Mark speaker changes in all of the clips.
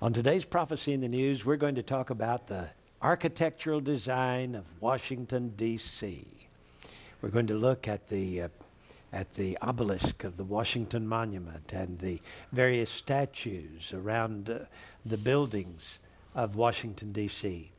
Speaker 1: On today's Prophecy in the News, we're going to talk about the architectural design of Washington, D.C. We're going to look at the obelisk of the Washington Monument and the various statues around the buildings of Washington, D.C.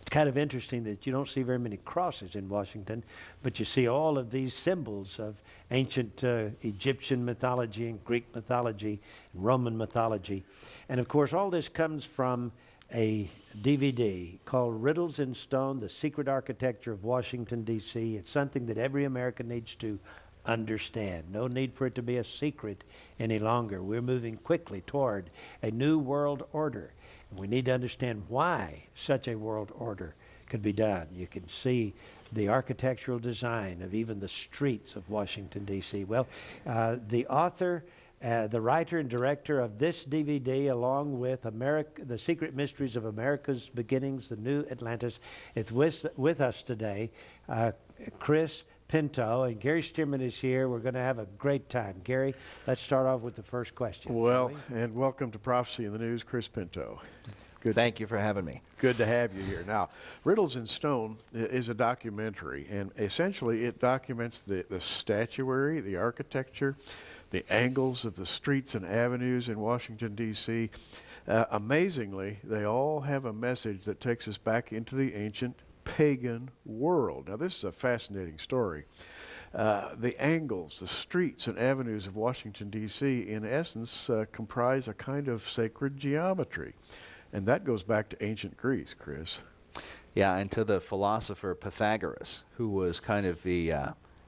Speaker 1: It's kind of interesting that you don't see very many crosses in Washington, but you see all of these symbols of ancient Egyptian mythology and Greek mythology and Roman mythology. And of course, all this comes from a DVD called Riddles in Stone, The Secret Architecture of Washington, D.C. It's something that every American needs to understand. No need for it to be a secret any longer. We're moving quickly toward a new world order. And we need to understand why such a world order could be done. You can see the architectural design of even the streets of Washington, D.C. Well, the author, the writer and director of this DVD, along with The Secret Mysteries of America's Beginnings, The New Atlantis, is with us today, Chris Pinto, and Gary Stearman is here. We're going to have a great time. Gary, let's start off with the first question.
Speaker 2: Well, and welcome to Prophecy in the News, Chris Pinto.
Speaker 3: Good. Thank you for having me.
Speaker 2: Good to have you here. Now, Riddles in Stone is a documentary, and essentially it documents the statuary, the architecture, the angles of the streets and avenues in Washington, D.C. Amazingly, they all have a message that takes us back into the ancient pagan world. Now, this is a fascinating story. The angles, the streets and avenues of Washington, D.C., in essence, comprise a kind of sacred geometry. And that goes back to ancient Greece, Chris.
Speaker 3: Yeah, and to the philosopher Pythagoras, who was kind of the,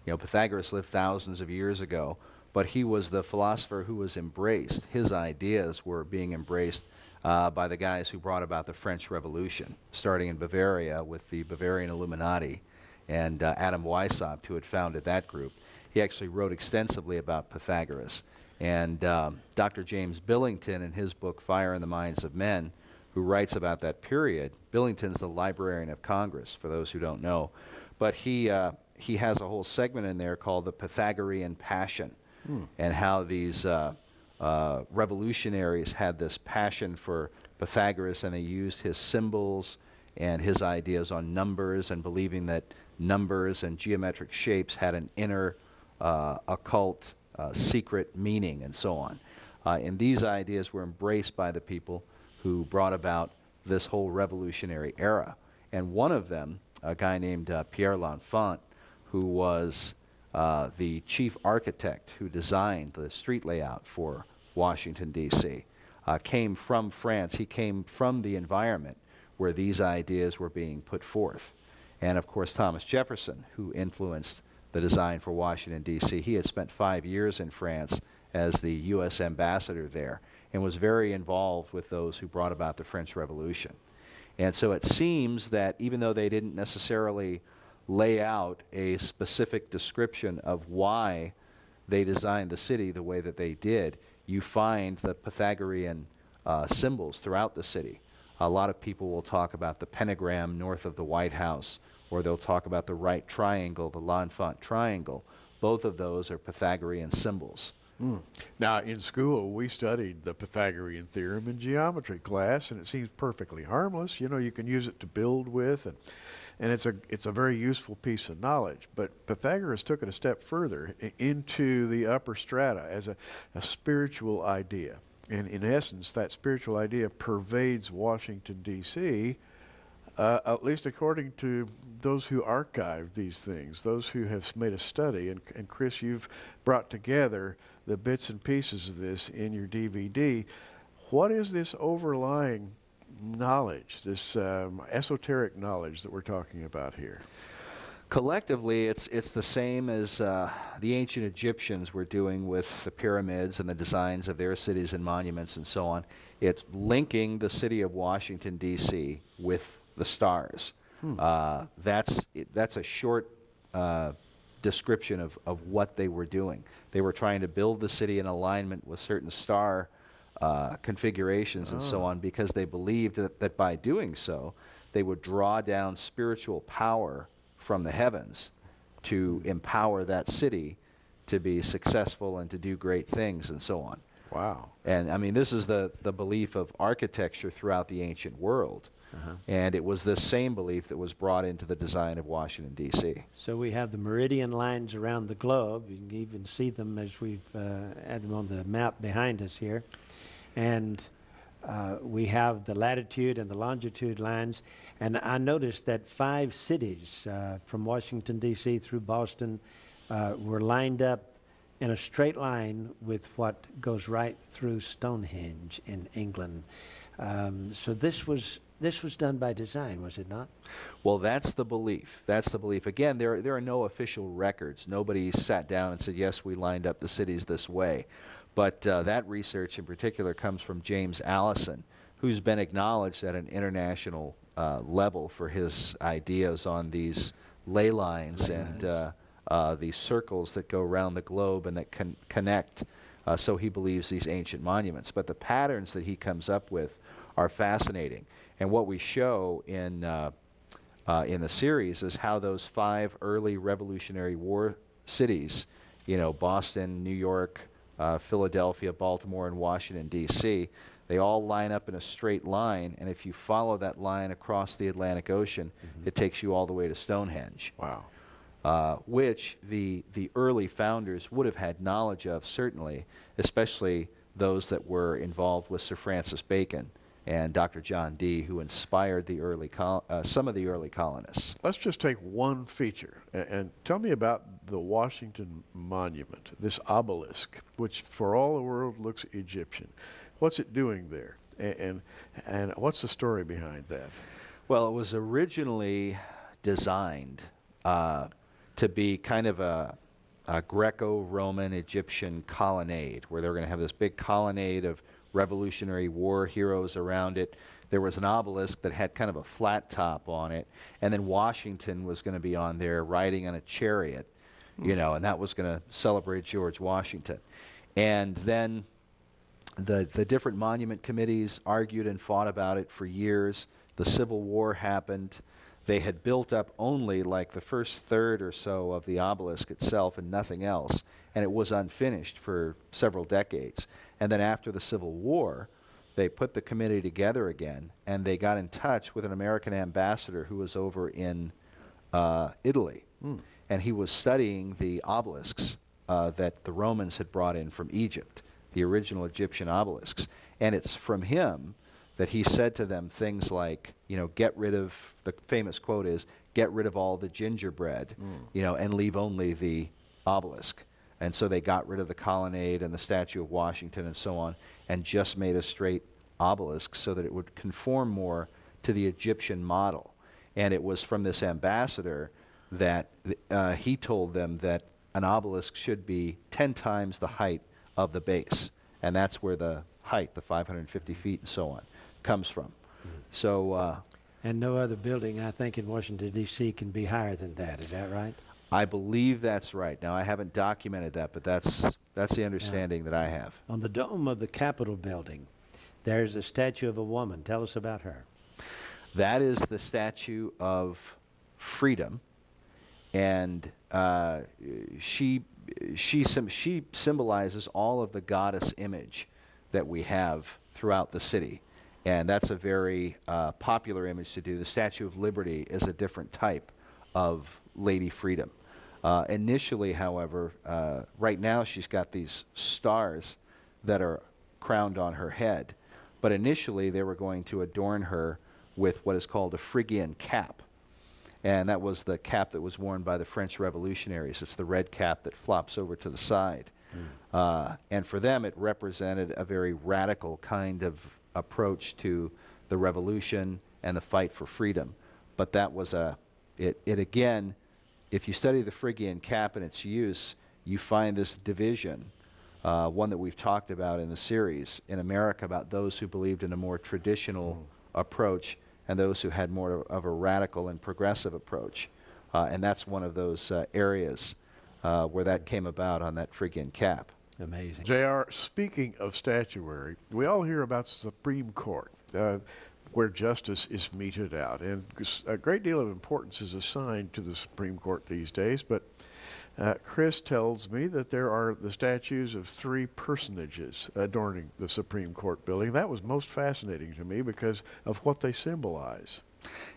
Speaker 3: Pythagoras lived thousands of years ago, but he was the philosopher who was embraced. His ideas were being embraced by the guys who brought about the French Revolution, starting in Bavaria with the Bavarian Illuminati and Adam Weishaupt, who had founded that group. He actually wrote extensively about Pythagoras. And Dr. James Billington, in his book Fire in the Minds of Men, who writes about that period. Billington's the Librarian of Congress, for those who don't know. But he has a whole segment in there called the Pythagorean Passion, and how these revolutionaries had this passion for Pythagoras, and they used his symbols and his ideas on numbers, and believing that numbers and geometric shapes had an inner occult secret meaning, and so on. And these ideas were embraced by the people who brought about this whole revolutionary era. And one of them, a guy named Pierre L'Enfant, who was the chief architect who designed the street layout for Washington, D.C., came from France. He came from the environment where these ideas were being put forth. And of course, Thomas Jefferson, who influenced the design for Washington, D.C., he had spent 5 years in France as the U.S. ambassador there, and was very involved with those who brought about the French Revolution. And so it seems that even though they didn't necessarily lay out a specific description of why they designed the city the way that they did, you find the Pythagorean symbols throughout the city. A lot of people will talk about the pentagram north of the White House, or they'll talk about the right triangle, the L'Enfant triangle. Both of those are Pythagorean symbols.
Speaker 2: Now, in school, we studied the Pythagorean theorem in geometry class, and it seems perfectly harmless. You know, you can use it to build with, and it's a very useful piece of knowledge. But Pythagoras took it a step further into the upper strata as a spiritual idea. And in essence, that spiritual idea pervades Washington, D.C., at least according to those who archive these things, those who have made a study. And Chris, you've brought together the bits and pieces of this in your DVD. What is this overlying knowledge, this esoteric knowledge that we're talking about here?
Speaker 3: Collectively, it's the same as the ancient Egyptians were doing with the pyramids and the designs of their cities and monuments and so on. It's linking the city of Washington, D.C. with the stars. That's a short description of what they were doing. They were trying to build the city in alignment with certain star configurations and so on, because they believed that by doing so, they would draw down spiritual power from the heavens to empower that city to be successful and to do great things and so on.
Speaker 2: Wow.
Speaker 3: And I mean, this is the belief of architecture throughout the ancient world. And it was this same belief that was brought into the design of Washington, D.C.
Speaker 1: So we have the meridian lines around the globe. You can even see them as we've had them on the map behind us here. And we have the latitude and the longitude lines. And I noticed that 5 cities from Washington, D.C. through Boston were lined up in a straight line with what goes right through Stonehenge in England. So this was done by design, was it not?
Speaker 3: Well, that's the belief. That's the belief. Again, there are no official records. Nobody sat down and said, yes, we lined up the cities this way. But that research in particular comes from James Allison, who's been acknowledged at an international level for his ideas on these ley lines and these circles that go around the globe and that connect, so he believes, these ancient monuments. But the patterns that he comes up with are fascinating. And what we show in the series is how those 5 early Revolutionary War cities, you know, Boston, New York, Philadelphia, Baltimore, and Washington, D.C., they all line up in a straight line, and if you follow that line across the Atlantic Ocean, it takes you all the way to Stonehenge.
Speaker 2: Wow.
Speaker 3: Which the early founders would have had knowledge of, certainly, especially those that were involved with Sir Francis Bacon and Dr. John Dee, who inspired the early some of the early colonists.
Speaker 2: Let's just take one feature and tell me about the Washington Monument, this obelisk, which for all the world looks Egyptian. What's it doing there? And what's the story behind that?
Speaker 3: Well, it was originally designed to be kind of a Greco-Roman Egyptian colonnade, where they were going to have this big colonnade of Revolutionary War heroes around it. There was an obelisk that had kind of a flat top on it, and then Washington was going to be on there riding on a chariot, you know, and that was going to celebrate George Washington. And then the different monument committees argued and fought about it for years. The Civil War happened. They had built up only like the first third or so of the obelisk itself and nothing else, and it was unfinished for several decades. And then after the Civil War, they put the committee together again, and they got in touch with an American ambassador who was over in Italy. And he was studying the obelisks that the Romans had brought in from Egypt, the original Egyptian obelisks. And it's from him that he said to them things like, you know, get rid of, the famous quote is, get rid of all the gingerbread, you know, and leave only the obelisk. And so they got rid of the colonnade and the statue of Washington and so on, and just made a straight obelisk so that it would conform more to the Egyptian model. And it was from this ambassador that he told them that an obelisk should be 10 times the height of the base. And that's where the height, the 550 feet and so on, comes from. So,
Speaker 1: And no other building, I think, in Washington, D.C. can be higher than that. Is that right?
Speaker 3: I believe that's right. Now, I haven't documented that, but that's the understanding that I have.
Speaker 1: On the dome of the Capitol building, there's a statue of a woman. Tell us about her.
Speaker 3: That is the Statue of Freedom, and she symbolizes all of the goddess image that we have throughout the city. And that's a very popular image to do. The Statue of Liberty is a different type of Lady Freedom. Initially, however, right now she's got these stars that are crowned on her head. But initially they were going to adorn her with what is called a Phrygian cap. And that was the cap that was worn by the French revolutionaries. It's the red cap that flops over to the side. And for them, it represented a very radical kind of approach to the revolution and the fight for freedom. But that was it again, if you study the Phrygian cap and its use, you find this division, one that we've talked about in the series, in America, about those who believed in a more traditional approach and those who had more of a radical and progressive approach. And that's one of those areas where that came about on that Phrygian cap.
Speaker 1: Amazing.
Speaker 2: J.R., speaking of statuary, we all hear about Supreme Court. where justice is meted out. And a great deal of importance is assigned to the Supreme Court these days, but Chris tells me that there are the statues of 3 personages adorning the Supreme Court building. That was most fascinating to me because of what they symbolize.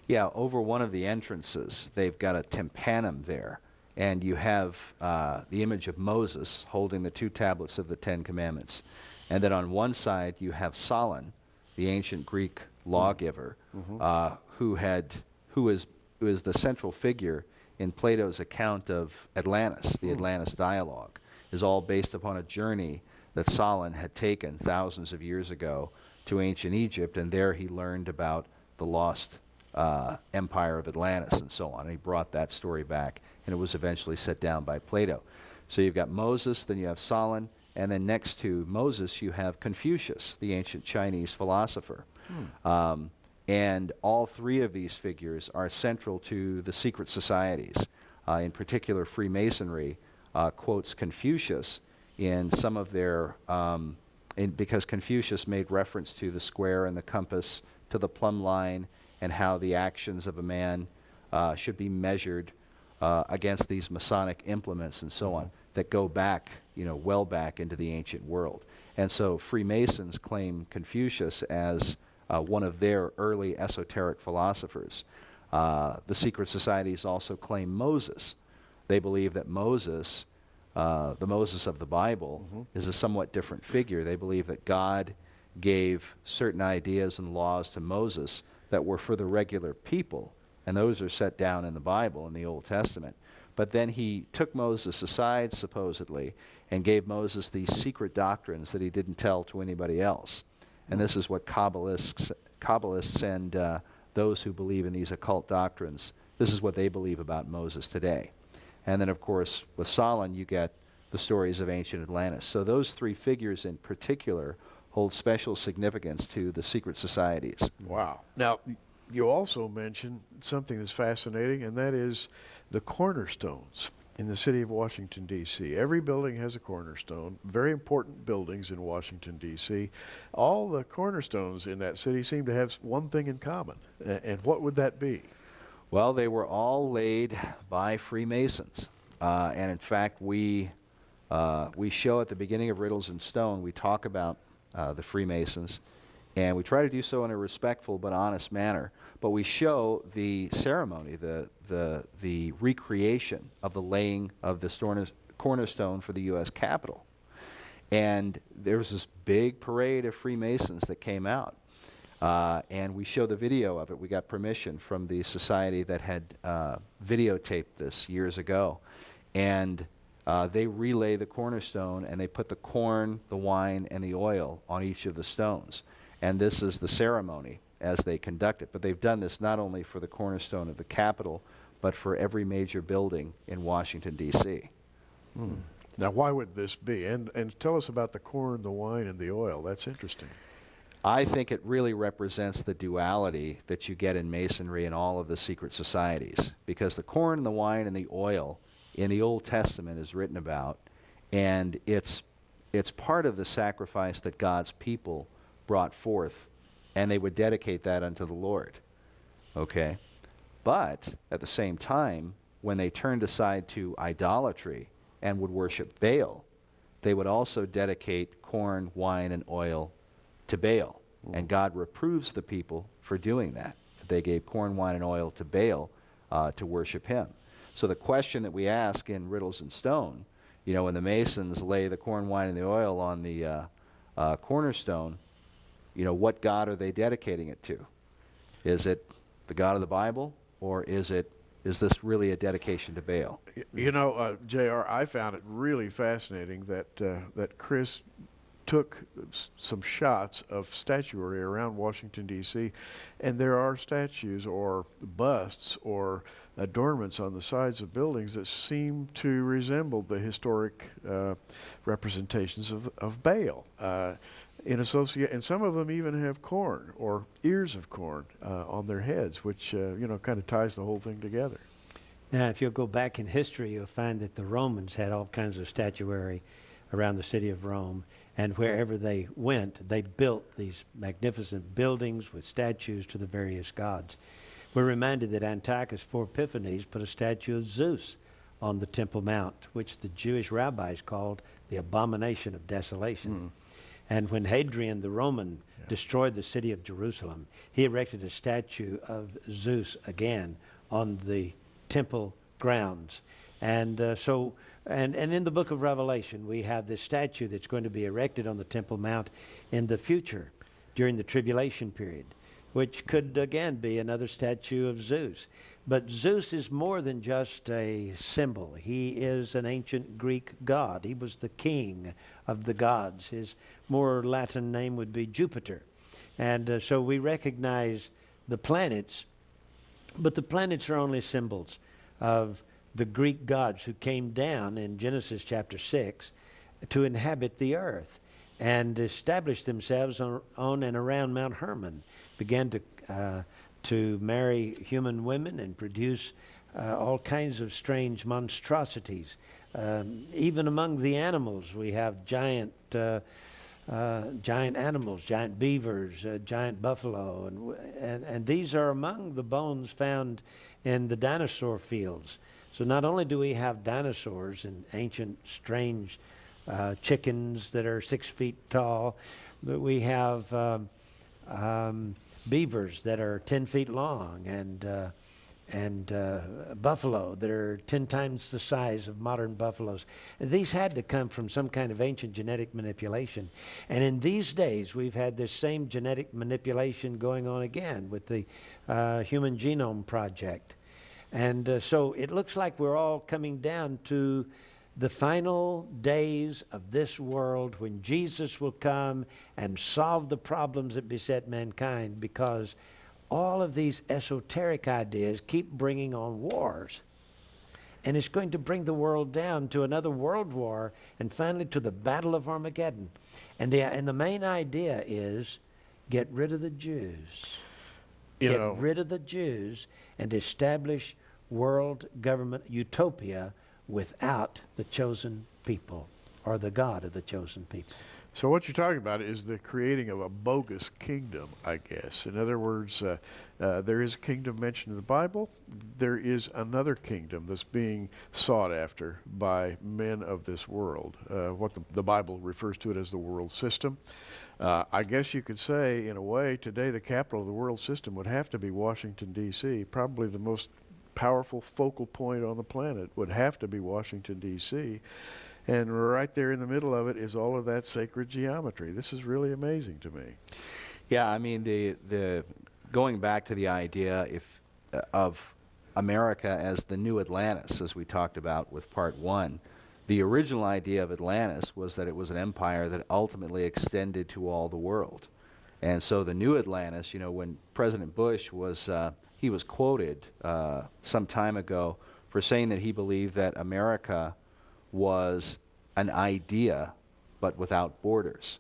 Speaker 3: Yeah, over one of the entrances, they've got a tympanum there, and you have the image of Moses holding the 2 tablets of the 10 Commandments. And then on one side, you have Solon, the ancient Greek lawgiver, who is the central figure in Plato's account of Atlantis. The Atlantis dialogue is all based upon a journey that Solon had taken thousands of years ago to ancient Egypt, and there he learned about the lost empire of Atlantis and so on. And he brought that story back, and it was eventually set down by Plato. So you've got Moses, then you have Solon, and then next to Moses you have Confucius, the ancient Chinese philosopher. And all 3 of these figures are central to the secret societies. In particular, Freemasonry quotes Confucius in some of their, because Confucius made reference to the square and the compass, to the plumb line, and how the actions of a man should be measured against these Masonic implements and so on, that go back, well back into the ancient world. And so Freemasons claim Confucius as one of their early esoteric philosophers. The secret societies also claim Moses. They believe that Moses, the Moses of the Bible, is a somewhat different figure. They believe that God gave certain ideas and laws to Moses that were for the regular people, and those are set down in the Bible, in the Old Testament. But then he took Moses aside, supposedly, and gave Moses these secret doctrines that he didn't tell to anybody else. And this is what Kabbalists and those who believe in these occult doctrines, this is what they believe about Moses today. And then, of course, with Solon, you get the stories of ancient Atlantis. So those 3 figures in particular hold special significance to the secret societies.
Speaker 2: Wow. Now, you also mentioned something that's fascinating, and that is the cornerstones in the city of Washington, D.C. Every building has a cornerstone, very important buildings in Washington, D.C. All the cornerstones in that city seem to have one thing in common. And what would that be?
Speaker 3: Well, they were all laid by Freemasons. And in fact, we show at the beginning of Riddles in Stone, we talk about the Freemasons, and we try to do so in a respectful but honest manner. But we show the ceremony, the recreation of the laying of the cornerstone for the U.S. Capitol. And there was this big parade of Freemasons that came out. And we show the video of it. We got permission from the society that had videotaped this years ago. And they relay the cornerstone, and they put the corn, the wine, and the oil on each of the stones. And this is the ceremony as they conduct it. But they've done this not only for the cornerstone of the Capitol, but for every major building in Washington, D.C.
Speaker 2: Now, why would this be? And tell us about the corn, the wine, and the oil. That's interesting.
Speaker 3: I think it really represents the duality that you get in Masonry and all of the secret societies. Because the corn, the wine, and the oil in the Old Testament is written about, and it's part of the sacrifice that God's people brought forth, and they would dedicate that unto the Lord. Okay? But at the same time, when they turned aside to idolatry and would worship Baal, they would also dedicate corn, wine, and oil to Baal. And God reproves the people for doing that. They gave corn, wine, and oil to Baal to worship him. So the question that we ask in Riddles in Stone, when the Masons lay the corn, wine, and the oil on the cornerstone, what God are they dedicating it to? Is it the God of the Bible, or is this really a dedication to Baal?
Speaker 2: J.R., I found it really fascinating that Chris took some shots of statuary around Washington, D.C., and there are statues or busts or adornments on the sides of buildings that seem to resemble the historic representations of Baal. And some of them even have corn or ears of corn on their heads, which kind of ties the whole thing together.
Speaker 1: Now, if you'll go back in history, you'll find that the Romans had all kinds of statuary around the city of Rome, And wherever they went, they built these magnificent buildings with statues to the various gods. We're reminded that Antiochus IV Epiphanes put a statue of Zeus on the Temple Mount, which the Jewish rabbis called the abomination of desolation. And when Hadrian the Roman destroyed the city of Jerusalem, he erected a statue of Zeus again on the temple grounds. And and in the book of Revelation, we have this statue that's going to be erected on the Temple Mount in the future during the tribulation period, which could again be another statue of Zeus. But Zeus is more than just a symbol. He is an ancient Greek god. He was the king of the gods. His more Latin name would be Jupiter. And so we recognize the planets, but the planets are only symbols of the Greek gods who came down in Genesis chapter 6 to inhabit the earth and establish themselves on and around Mount Hermon, began to marry human women and produce all kinds of strange monstrosities. Even among the animals, we have giant animals, giant beavers, giant buffalo, and these are among the bones found in the dinosaur fields. So not only do we have dinosaurs and ancient, strange chickens that are 6 feet tall, but we have beavers that are 10 feet long and buffalo that are 10 times the size of modern buffaloes. And these had to come from some kind of ancient genetic manipulation. And in these days, we've had this same genetic manipulation going on again with the Human Genome Project. And so it looks like we're all coming down to the final days of this world when Jesus will come and solve the problems that beset mankind, because all of these esoteric ideas keep bringing on wars. And it's going to bring the world down to another world war and finally to the Battle of Armageddon. And the main idea is get rid of the Jews. Get rid of the Jews and establish world government utopia without the chosen people or the God of the chosen people.
Speaker 2: So what you're talking about is the creating of a bogus kingdom, I guess. In other words, there is a kingdom mentioned in the Bible. There is another kingdom that's being sought after by men of this world. What the Bible refers to it as the world system. I guess you could say, in a way, today the capital of the world system would have to be Washington, D.C., probably the most powerful focal point on the planet would have to be Washington, D.C., and right there in the middle of it is all of that sacred geometry. This is really amazing to me.
Speaker 3: Yeah, I mean, the going back to the idea of America as the new Atlantis, as we talked about with part 1, the original idea of Atlantis was that it was an empire that ultimately extended to all the world. And so the new Atlantis, you know, when President Bush was he was quoted some time ago for saying that he believed that America was an idea but without borders.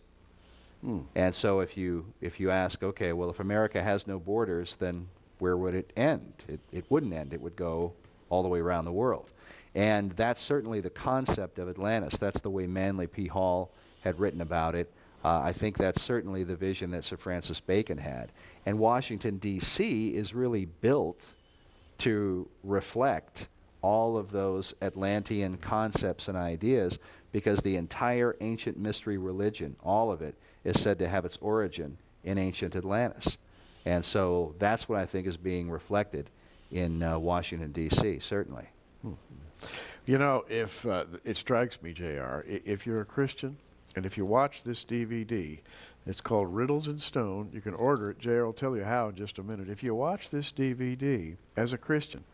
Speaker 3: And so if you ask, okay, well, if America has no borders, then where would it end? It wouldn't end. It would go all the way around the world. And that's certainly the concept of Atlantis. That's the way Manly P. Hall had written about it. I think that's certainly the vision that Sir Francis Bacon had. And Washington, D.C. is really built to reflect all of those Atlantean concepts and ideas, because the entire ancient mystery religion, all of it, is said to have its origin in ancient Atlantis. And so that's what I think is being reflected in Washington, D.C., certainly.
Speaker 2: You know, if it strikes me, J.R., if you're a Christian, and if you watch this DVD, it's called Riddles in Stone. You can order it. J.R. will tell you how in just a minute. If you watch this DVD as a Christian,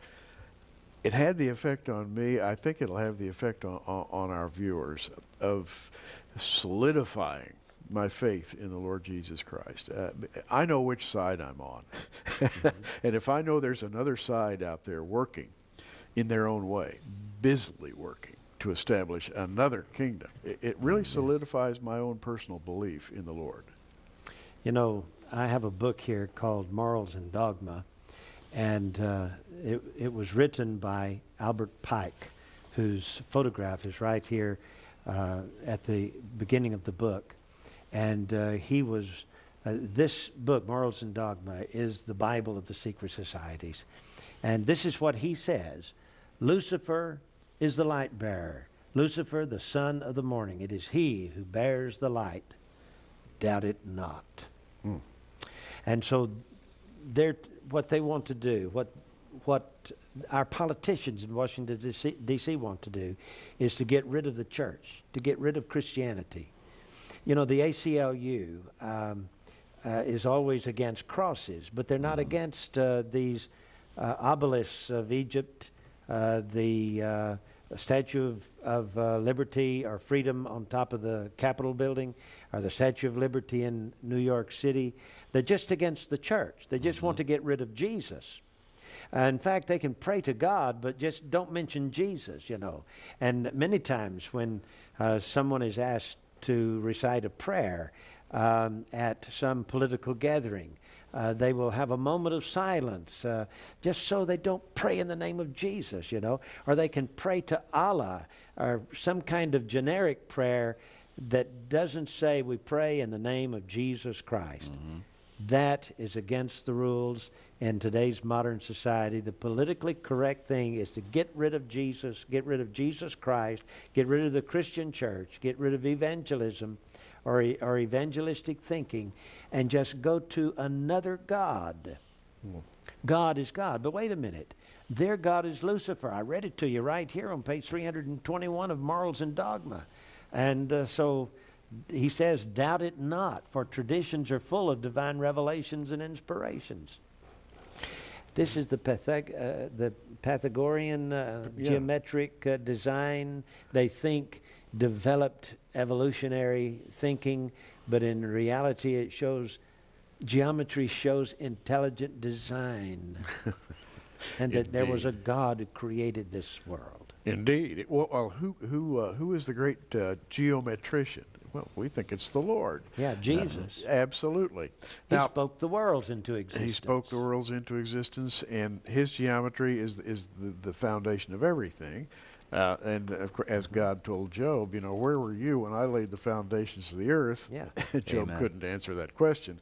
Speaker 2: it had the effect on me, I think it'll have the effect on our viewers, of solidifying my faith in the Lord Jesus Christ. I know which side I'm on. And if I know there's another side out there working in their own way, busily working to establish another kingdom, it really solidifies my own personal belief in the Lord.
Speaker 1: You know, I have a book here called Morals and Dogma, and it was written by Albert Pike, whose photograph is right here at the beginning of the book. And he was, this book, Morals and Dogma, is the Bible of the secret societies. And this is what he says. Lucifer is the light bearer. Lucifer, the son of the morning. It is he who bears the light. Doubt it not. And so what they want to do, what our politicians in Washington, D.C. want to do, is to get rid of the church, to get rid of Christianity. You know, the ACLU is always against crosses, but they're not against these obelisks of Egypt, the Statue of Liberty or Freedom on top of the Capitol building, or the Statue of Liberty in New York City. They're just against the church. They just want to get rid of Jesus. In fact, they can pray to God, but just don't mention Jesus, you know. And many times when someone is asked to recite a prayer at some political gathering, they will have a moment of silence just so they don't pray in the name of Jesus, you know. Or they can pray to Allah, or some kind of generic prayer that doesn't say we pray in the name of Jesus Christ. That is against the rules in today's modern society. The politically correct thing is to get rid of Jesus, get rid of Jesus Christ, get rid of the Christian church, get rid of evangelism or evangelistic thinking, and just go to another God. God is God. But wait a minute. Their God is Lucifer. I read it to you right here on page 321 of Morals and Dogma. And so he says, doubt it not, for traditions are full of divine revelations and inspirations. This is the Pythagorean geometric design. They think developed evolutionary thinking, but in reality it shows, geometry shows intelligent design. And that there was a God who created this world.
Speaker 2: Indeed. Well, who is the great geometrician? Well, we think it's the Lord.
Speaker 1: Yeah, Jesus.
Speaker 2: Absolutely.
Speaker 1: He spoke the worlds into existence.
Speaker 2: He spoke the worlds into existence, and his geometry is the foundation of everything. And of course, as God told Job, you know, where were you when I laid the foundations of the earth?
Speaker 1: Yeah.
Speaker 2: Job
Speaker 3: Amen.
Speaker 2: couldn't answer that question.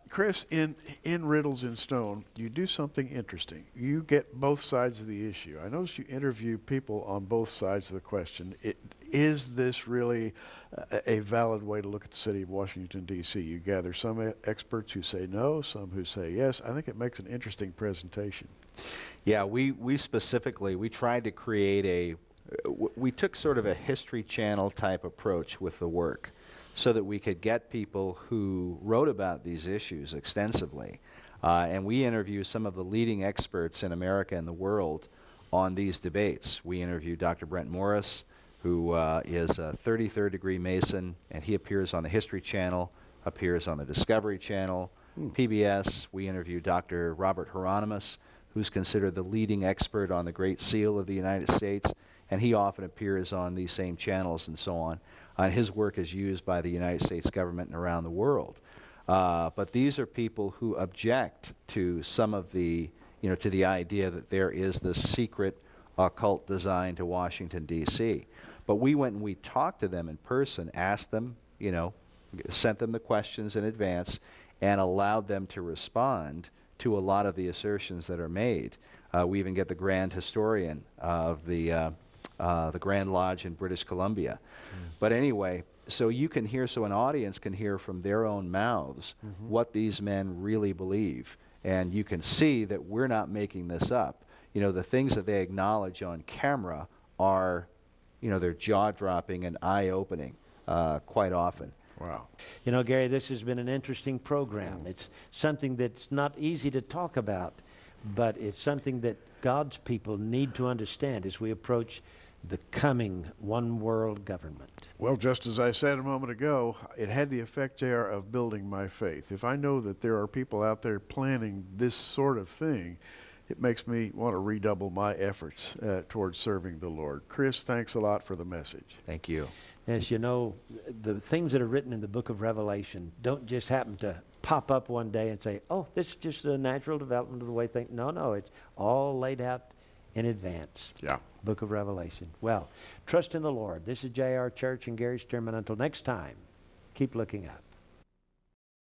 Speaker 2: Chris, in Riddles in Stone, you do something interesting. You get both sides of the issue. I notice you interview people on both sides of the question. Is this really a valid way to look at the city of Washington, D.C.? You gather some experts who say no, some who say yes. I think it makes an interesting presentation.
Speaker 3: Yeah, we specifically, we tried to create we took sort of a History Channel type approach with the work, so that we could get people who wrote about these issues extensively. And we interview some of the leading experts in America and the world on these debates. We interviewed Dr. Brent Morris, who is a 33rd degree Mason, and he appears on the History Channel, appears on the Discovery Channel, PBS. We interviewed Dr. Robert Hieronymus, who's considered the leading expert on the Great Seal of the United States, and he often appears on these same channels and so on. His work is used by the United States government and around the world. But these are people who object to some of the, you know, to the idea that there is this secret occult design to Washington, D.C. But we went and we talked to them in person, asked them, you know, sent them the questions in advance, and allowed them to respond to a lot of the assertions that are made. We even get the Grand Historian of the Grand Lodge in British Columbia. But anyway, so you can hear, so an audience can hear from their own mouths what these men really believe. And you can see that we're not making this up. You know, the things that they acknowledge on camera are, you know, they're jaw-dropping and eye-opening quite often.
Speaker 2: Wow.
Speaker 1: You know, Gary, this has been an interesting program. It's something that's not easy to talk about, but it's something that God's people need to understand as we approach the coming one world government.
Speaker 2: Well, just as I said a moment ago, it had the effect there of building my faith. If I know that there are people out there planning this sort of thing, it makes me want to redouble my efforts towards serving the Lord. Chris, thanks a lot for the message.
Speaker 3: Thank you.
Speaker 1: As you know, the things that are written in the book of Revelation don't just happen to pop up one day and say, oh, this is just a natural development of the way things. No, it's all laid out in advance.
Speaker 2: Yeah.
Speaker 1: Book of Revelation. Well, trust in the Lord. This is J.R. Church and Gary Sturman. Until next time, keep looking up.